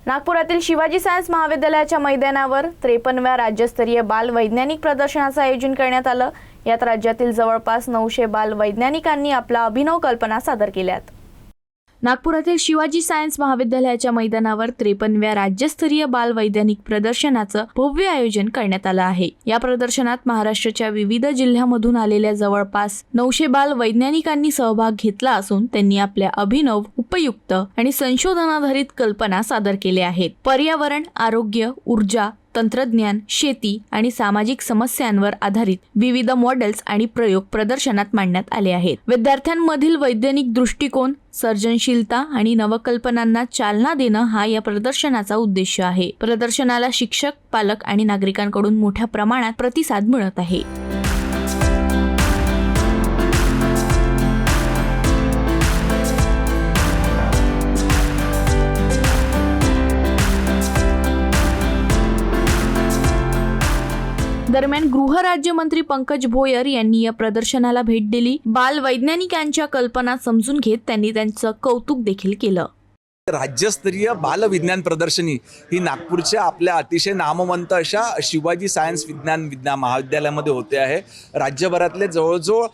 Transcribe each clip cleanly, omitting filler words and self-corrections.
नागपुरातील शिवाजी सायन्स महाविद्यालयाच्या मैदानावर 53व्या राज्यस्तरीय बाल वैज्ञानिक प्रदर्शनाचं आयोजन करण्यात आलं। यात राज्यातील जवळपास 900 बाल वैज्ञानिकांनी आपल्या अभिनव कल्पना सादर केल्यात। नागपुरातील शिवाजी सायन्स महाविद्यालयाच्या मैदानावर 53व्या राज्यस्तरीय बाल वैज्ञानिक प्रदर्शनाचं भव्य आयोजन करण्यात आलं आहे। या प्रदर्शनात महाराष्ट्राच्या विविध जिल्ह्यांमधून आलेल्या जवळपास 900 बाल वैज्ञानिकांनी सहभाग घेतला असून त्यांनी आपल्या अभिनव, उपयुक्त आणि संशोधनाधारित कल्पना सादर केल्या आहेत। पर्यावरण, आरोग्य, ऊर्जा, तंत्रज्ञान, शेती आणि सामाजिक समस्यांवर आधारित विविध मॉडेल्स आणि प्रयोग प्रदर्शनात मांडण्यात आले आहेत। विद्यार्थ्यांमधील वैज्ञानिक दृष्टिकोन, सर्जनशीलता आणि नवकल्पनांना चालना देणं हा या प्रदर्शनाचा उद्देश आहे। प्रदर्शनाला शिक्षक, पालक आणि नागरिकांकडून मोठ्या प्रमाणात प्रतिसाद मिळत आहे। दरम्यान गृहराज्यमंत्री पंकज भोयर यांनी या प्रदर्शनाला भेट दिली। बाल वैज्ञानिकांच्या कल्पना समजून घेत त्यांनी त्यांचं कौतुक देखील केलं। राज्यस्तरीय बाल विज्ञान प्रदर्शनी ही नागपूरच्या आपल्या अतिशय नामवंत अशा शिवाजी सायन्स विज्ञान महाविद्यालयामध्ये होते आहे। राज्यभरातले जवळजवळ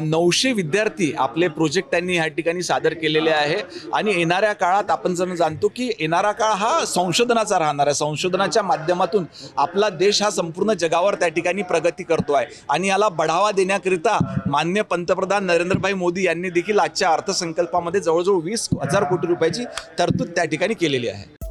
900 विद्यार्थी आपले प्रोजेक्ट त्यांनी या ठिकाणी सादर केलेले आहे आणि येणाऱ्या काळात आपण जर जाणतो की येणारा काळ हा संशोधनाचा राहणार आहे। संशोधनाच्या माध्यमातून आपला देश हा संपूर्ण जगावर त्या ठिकाणी प्रगती करतो आहे आणि याला बढावा देण्याकरिता माननीय पंतप्रधान नरेंद्रभाई मोदी यांनी देखील आजच्या अर्थसंकल्पामध्ये जवळजवळ 20,000 कोटी रुपयाची तरतूद त्या ठिकाणी केलेली आहे।